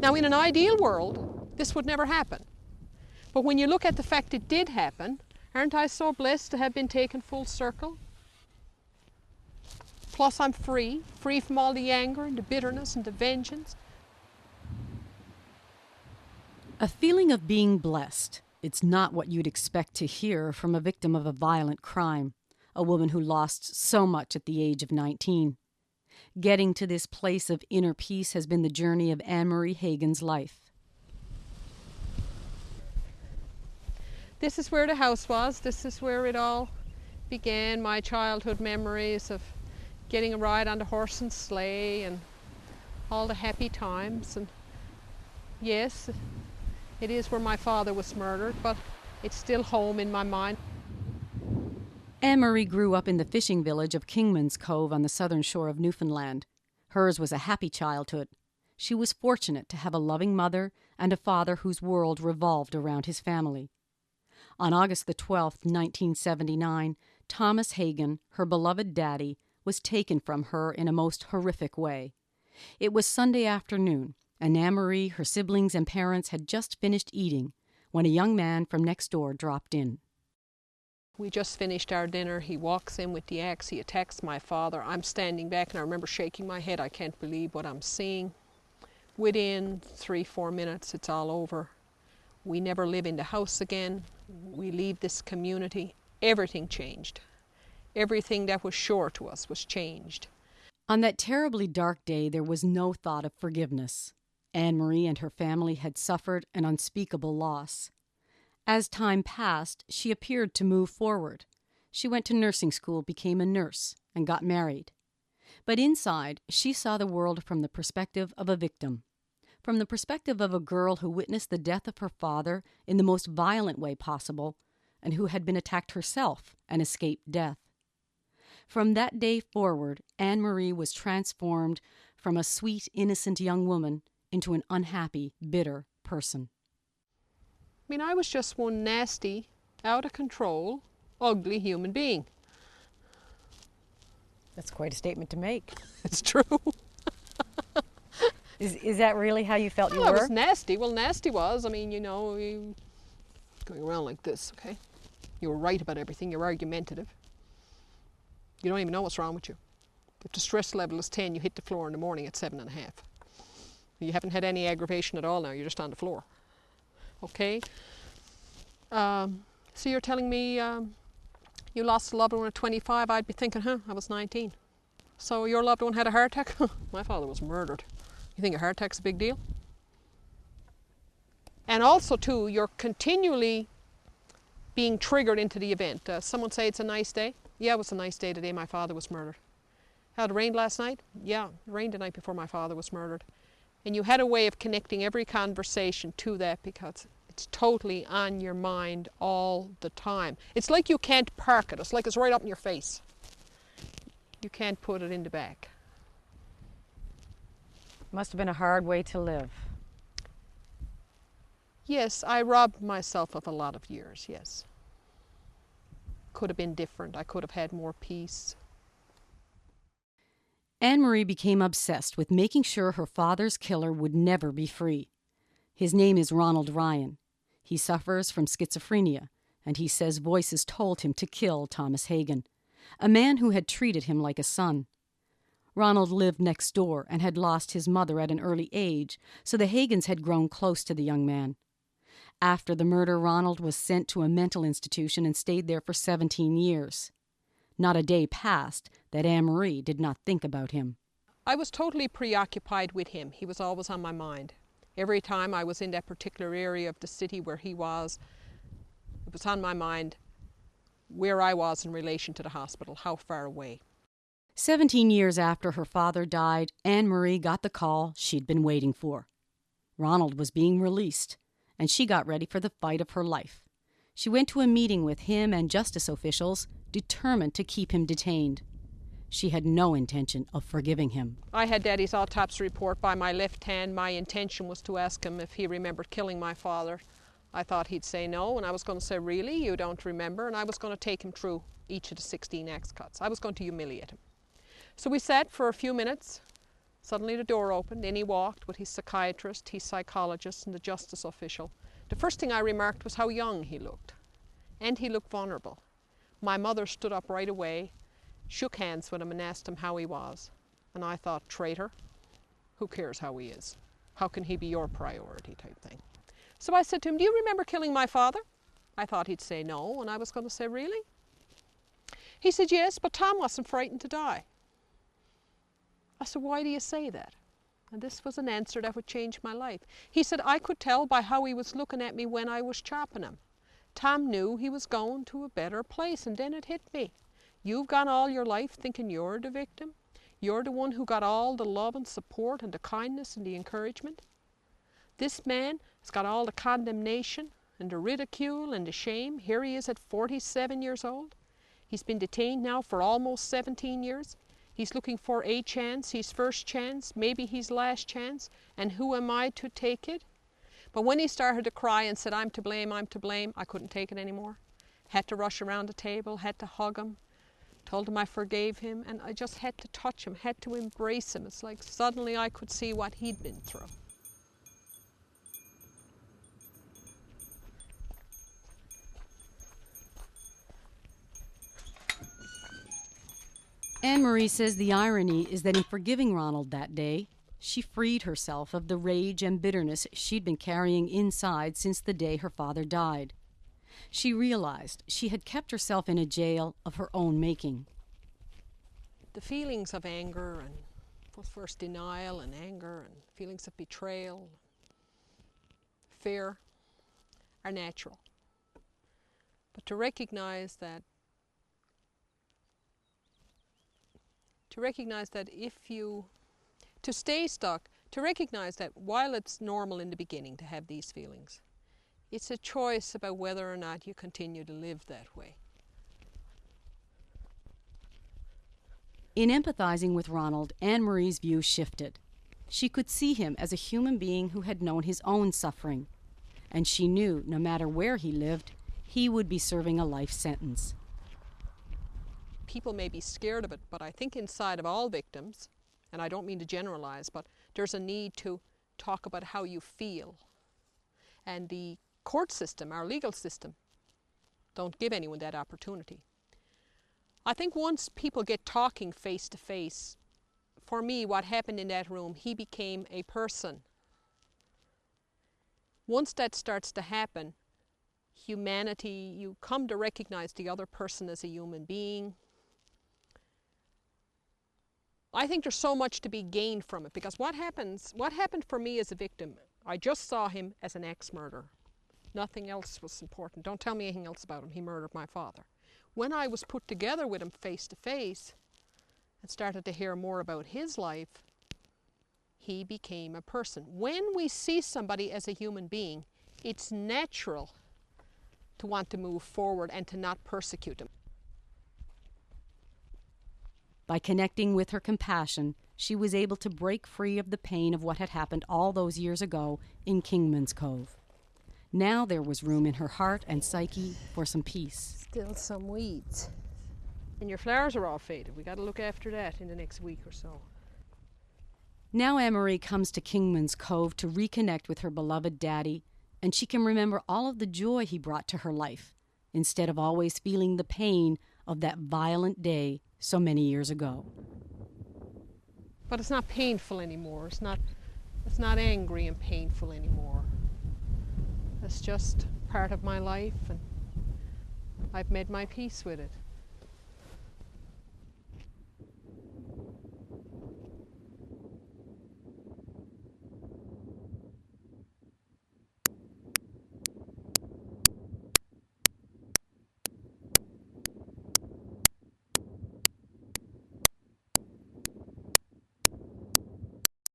Now, in an ideal world, this would never happen. But when you look at the fact it did happen, aren't I so blessed to have been taken full circle? Plus I'm free from all the anger and the bitterness and the vengeance. A feeling of being blessed. It's not what you'd expect to hear from a victim of a violent crime, a woman who lost so much at the age of 19. Getting to this place of inner peace has been the journey of Anne-Marie Hagen's life. This is where the house was. This is where it all began, my childhood memories of getting a ride on the horse and sleigh and all the happy times. And yes, it is where my father was murdered, but it's still home in my mind. Anne-Marie grew up in the fishing village of Kingman's Cove on the southern shore of Newfoundland. Hers was a happy childhood. She was fortunate to have a loving mother and a father whose world revolved around his family. On August the 12th, 1979, Thomas Hagen, her beloved daddy, was taken from her in a most horrific way. It was Sunday afternoon, and Anne-Marie, her siblings, and parents had just finished eating when a young man from next door dropped in. We just finished our dinner. He walks in with the axe. He attacks my father. I'm standing back, and I remember shaking my head. I can't believe what I'm seeing. Within 3-4 minutes, it's all over. We never live in the house again. We leave this community. Everything changed. Everything that was sure to us was changed. On that terribly dark day, there was no thought of forgiveness. Anne-Marie and her family had suffered an unspeakable loss. As time passed, she appeared to move forward. She went to nursing school, became a nurse, and got married. But inside, she saw the world from the perspective of a victim. From the perspective of a girl who witnessed the death of her father in the most violent way possible, and who had been attacked herself and escaped death. From that day forward, Anne-Marie was transformed from a sweet, innocent young woman into an unhappy, bitter person. I mean, I was just one nasty, out of control, ugly human being. That's quite a statement to make. It's true. Is that really how you felt you were? I was nasty. Well, nasty was, I mean, you know, going around like this, okay? You were right about everything. You're argumentative. You don't even know what's wrong with you. If the stress level is 10, you hit the floor in the morning at 7.5. You haven't had any aggravation at all now. You're just on the floor. Okay? So you're telling me you lost a loved one at 25. I'd be thinking, I was 19. So your loved one had a heart attack? My father was murdered. You think a heart attack's a big deal? And also, too, you're continually being triggered into the event. Someone say it's a nice day. Yeah, it was a nice day the day my father was murdered. How it rained last night? Yeah, it rained the night before my father was murdered. And you had a way of connecting every conversation to that because it's totally on your mind all the time. It's like you can't park it. It's like it's right up in your face. You can't put it in the back. Must have been a hard way to live. Yes, I robbed myself of a lot of years, yes. Could have been different. I could have had more peace. Anne-Marie became obsessed with making sure her father's killer would never be free. His name is Ronald Ryan. He suffers from schizophrenia, and he says voices told him to kill Thomas Hagen, a man who had treated him like a son. Ronald lived next door and had lost his mother at an early age, so the Hagens had grown close to the young man. After the murder, Ronald was sent to a mental institution and stayed there for 17 years. Not a day passed that Anne-Marie did not think about him. I was totally preoccupied with him. He was always on my mind. Every time I was in that particular area of the city where he was, it was on my mind where I was in relation to the hospital, how far away. 17 years after her father died, Anne-Marie got the call she'd been waiting for. Ronald was being released, and she got ready for the fight of her life. She went to a meeting with him and justice officials, determined to keep him detained. She had no intention of forgiving him. I had Daddy's autopsy report by my left hand. My intention was to ask him if he remembered killing my father. I thought he'd say no, and I was going to say, really, you don't remember? And I was going to take him through each of the 16 axe cuts. I was going to humiliate him. So we sat for a few minutes, Suddenly the door opened, in he walked with his psychiatrist, his psychologist and the justice official. The first thing I remarked was how young he looked. And he looked vulnerable. My mother stood up right away, shook hands with him and asked him how he was. And I thought, traitor, who cares how he is? How can he be your priority type thing? So I said to him, do you remember killing my father? I thought he'd say no, and I was going to say, really? He said, yes, but Tom wasn't frightened to die. I said, why do you say that? And this was an answer that would change my life. He said, I could tell by how he was looking at me when I was chopping him. Tom knew he was going to a better place, and then it hit me. You've gone all your life thinking you're the victim. You're the one who got all the love and support and the kindness and the encouragement. This man has got all the condemnation and the ridicule and the shame. Here he is at 47 years old. He's been detained now for almost 17 years. He's looking for a chance, his first chance, maybe his last chance, and who am I to take it? But when he started to cry and said, I'm to blame, I couldn't take it anymore. Had to rush around the table, had to hug him, told him I forgave him, and I just had to touch him, had to embrace him. It's like suddenly I could see what he'd been through. Anne-Marie says the irony is that in forgiving Ronald that day, she freed herself of the rage and bitterness she'd been carrying inside since the day her father died. She realized she had kept herself in a jail of her own making. The feelings of anger and first denial and anger and feelings of betrayal, fear are natural. But to recognize that to stay stuck, to recognize that while it's normal in the beginning to have these feelings, it's a choice about whether or not you continue to live that way. In empathizing with Ronald, Anne-Marie's view shifted. She could see him as a human being who had known his own suffering, and she knew no matter where he lived, he would be serving a life sentence. People may be scared of it, but I think inside of all victims, and I don't mean to generalize, but there's a need to talk about how you feel. And the court system, our legal system, don't give anyone that opportunity. I think once people get talking face to face, for me, what happened in that room, he became a person. Once that starts to happen, humanity, you come to recognize the other person as a human being. I think there's so much to be gained from it, because what happened for me as a victim, I just saw him as an ex-murderer. Nothing else was important. Don't tell me anything else about him. He murdered my father. When I was put together with him face to face and started to hear more about his life, he became a person. When we see somebody as a human being, it's natural to want to move forward and to not persecute him. By connecting with her compassion, she was able to break free of the pain of what had happened all those years ago in Kingman's Cove. Now there was room in her heart and psyche for some peace. Still some weeds. And your flowers are all faded. We got to look after that in the next week or so. Now Anne-Marie comes to Kingman's Cove to reconnect with her beloved daddy, and she can remember all of the joy he brought to her life, instead of always feeling the pain of that violent day so many years ago. But it's not painful anymore. It's not angry and painful anymore. It's just part of my life, and I've made my peace with it.